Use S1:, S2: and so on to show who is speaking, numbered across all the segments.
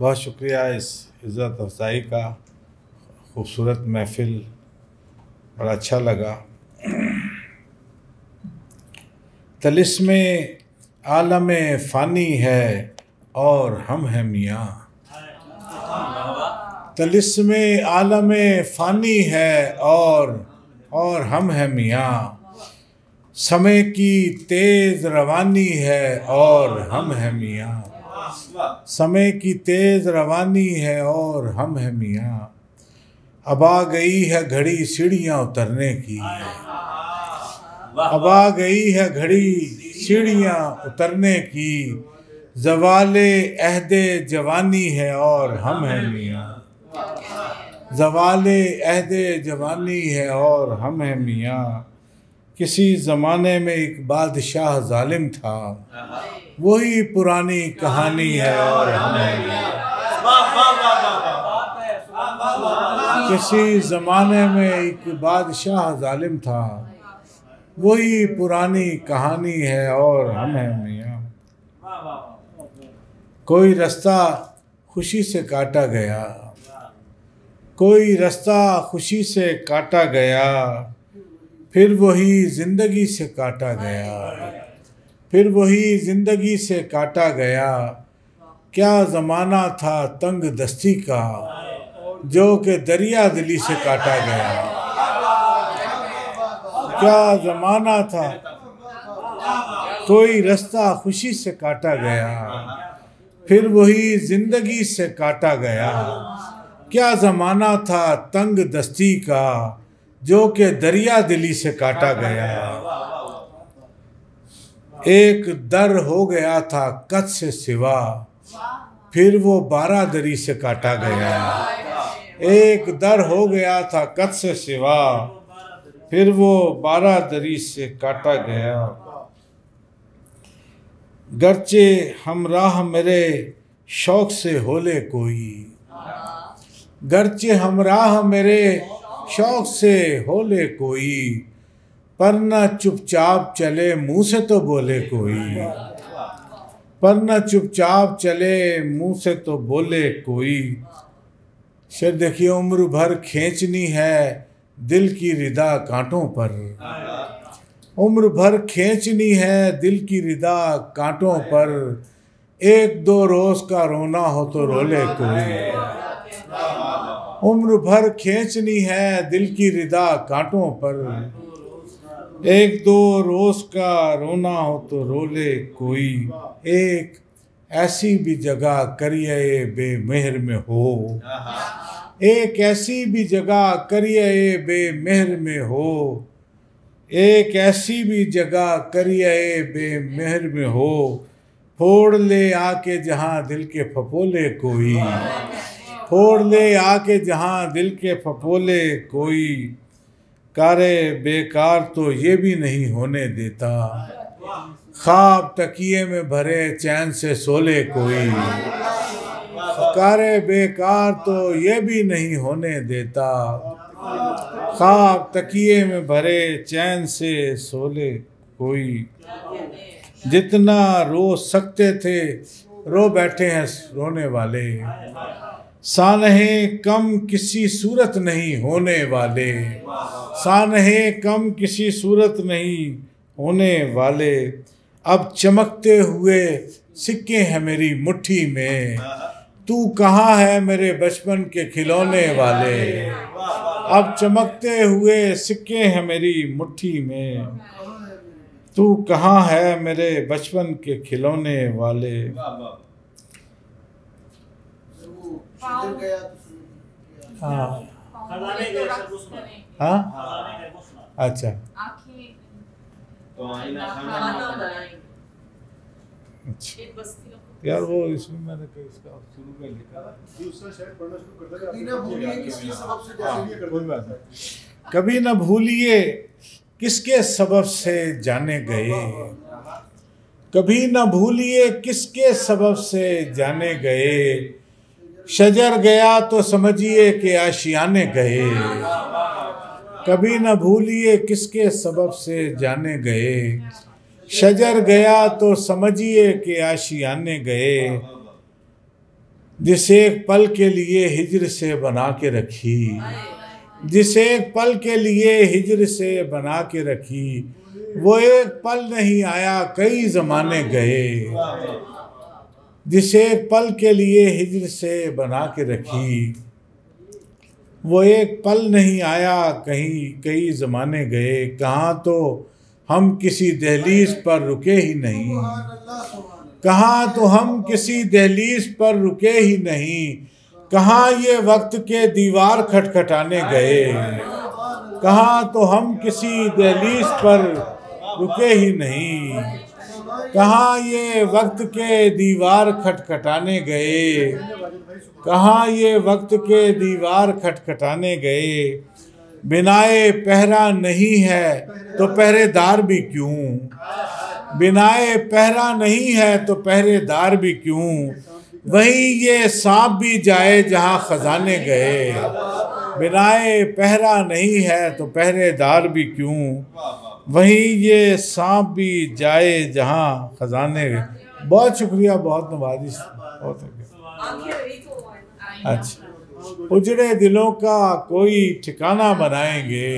S1: बहुत शुक्रिया इस इज़्ज़त अफ़ज़ाई का। खूबसूरत महफ़िल, बड़ा अच्छा लगा। तिलिस्मे आलम फ़ानी है और हम हैं मियाँ। तिलिस्मे आलम फ़ानी है और हम हैं मियाँ। समय की तेज़ रवानी है और हम हैं मियाँ। समय की तेज़ रवानी है और हम हैं मियाँ। अब आ गई है घड़ी सीढ़ियाँ उतरने की। अब आ गई है घड़ी सीढ़ियाँ उतरने की। ज़वाले अहदे जवानी है और हम हैं मियाँ। ज़वाले अहदे जवानी है और हम हैं मियाँ। किसी ज़माने में एक बादशाह जालिम था, वही पुरानी कहानी है और हम हैं मियाँ। किसी ज़माने में एक बादशाह जालिम था, वही पुरानी कहानी है और हम हैं मियाँ। कोई रास्ता खुशी से काटा गया, कोई रास्ता खुशी से काटा गया, फिर वही ज़िंदगी से काटा गया, फिर वही ज़िंदगी से काटा गया। क्या ज़माना था तंग दस्ती का, जो कि दरिया दिली से काटा गया। क्या ज़माना था, कोई रास्ता खुशी से काटा गया, फिर वही ज़िंदगी से काटा गया। क्या ज़माना था तंग दस्ती का, जो कि दरिया दिली से काटा गया। एक दर हो गया था कद से सिवा, फिर वो बारादरी से काटा गया। एक दर हो गया था कद से सिवा, फिर वो बारादरी से काटा गया। गर्चे हमराह मेरे शौक से होले कोई, गर्चे हमराह मेरे शौक से होले कोई, पर न चुपचाप चले मुँह से तो बोले कोई। पर न चुपचाप चले मुँह से तो बोले कोई। शेर देखिए, उम्र भर खींचनी है दिल की रिदा कांटों पर। उम्र भर खींचनी है दिल की रिदा कांटों पर। एक दो रोज़ का रोना हो तो रोले कोई। उम्र भर खींचनी है दिल की रिदा कांटों पर। एक दो रोज़ का रोना हो तो रोले कोई। एक ऐसी भी जगह करिए बेमेहर में हो, एक ऐसी भी जगह करिए बेमेहर में हो, एक ऐसी भी जगह करिए बेमेहर में हो। फोड़ ले आके जहाँ दिल के फपोले कोई, फोड़ ले आके जहाँ दिल के फपोले कोई। कारे बेकार तो ये भी नहीं होने देता, ख्वाब तकिए में भरे चैन से सोले कोई। कारे बेकार तो ये भी नहीं होने देता, ख्वाब तकिए में भरे चैन से सोले कोई। जितना रो सकते थे रो बैठे हैं रोने वाले, सानहे कम किसी सूरत नहीं होने वाले, सानहे कम किसी सूरत नहीं होने वाले। अब चमकते हुए सिक्के हैं मेरी मुट्ठी में, तू कहाँ है मेरे बचपन के खिलौने वाले। अब चमकते हुए सिक्के हैं मेरी मुट्ठी में, तू कहाँ है मेरे बचपन के खिलौने वाले। हाँ हाँ, अच्छा यार वो इसमें मैंने इसका शुरू में लिखा था, कभी न भूलिए किसके सबब से जाने गए, कभी न भूलिए किसके सबब से जाने गए। शजर गया तो समझिए कि आशियाने गए, कभी न भूलिए किसके सबब से जाने गए। शजर गया तो समझिए कि आशियाने गए। जिसे एक पल के लिए हिज्र से बना के रखी, जिसे एक पल के लिए हिज्र से बना के रखी, वो एक पल नहीं आया कई ज़माने गए। जिसे एक पल के लिए हिज्र से बना के रखी, वो एक पल नहीं आया कई ज़माने गए। कहाँ तो हम किसी दहलीज पर रुके ही नहीं, कहाँ तो हम किसी दहलीज पर रुके ही नहीं, कहाँ ये वक्त के दीवार खटखटाने गए। कहाँ तो हम किसी दहलीज पर रुके ही नहीं, कहाँ ये वक्त के दीवार खटखटाने गए। कहाँ ये वक्त के दीवार खटखटाने गए। बिनाए पहरा नहीं है तो पहरेदार भी क्यों, बिनाए पहरा नहीं है तो पहरेदार भी क्यों। वहीं ये सांप भी जाए जहाँ खजाने गए। बिनाए पहरा नहीं है तो पहरेदार भी क्यों, वहीं ये सांप भी जाए जहाँ खजाने गए। बहुत शुक्रिया, बहुत नवाजिश, बहुत अच्छा। उजड़े दिलों का कोई ठिकाना बनाएंगे,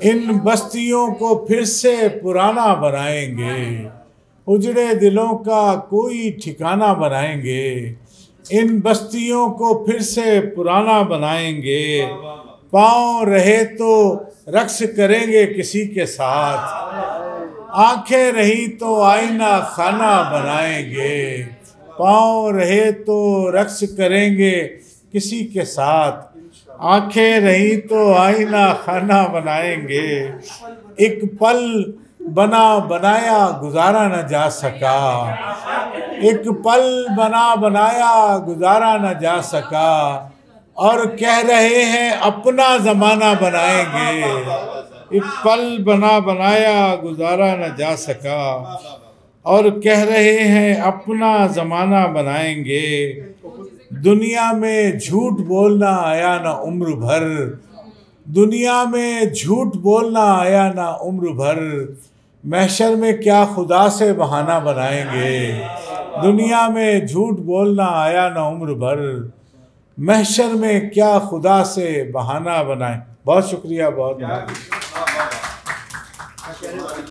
S1: इन बस्तियों को फिर से पुराना बनाएंगे। उजड़े दिलों का कोई ठिकाना बनाएंगे, इन बस्तियों को फिर से पुराना बनाएंगे। पाँव रहे तो रक्स करेंगे किसी के साथ, आंखें रही तो आईना खाना बनाएंगे। पाँव रहे तो रक्स करेंगे किसी के साथ, आंखें रही तो आईना खाना बनाएंगे। एक पल बना बनाया गुजारा न जा सका, एक पल बना बनाया गुजारा न जा सका, और कह रहे हैं अपना ज़माना बनाएंगे। एक पल बना बनाया गुजारा न जा सका, और कह रहे हैं अपना ज़माना बनाएंगे। दुनिया में झूठ बोलना आया ना उम्र भर, दुनिया में झूठ बोलना आया ना उम्र भर, महशर में क्या खुदा से बहाना बनाएंगे। दुनिया में झूठ बोलना आया ना उम्र भर, महशर में क्या खुदा से बहाना बनाएं। बहुत शुक्रिया, बहुत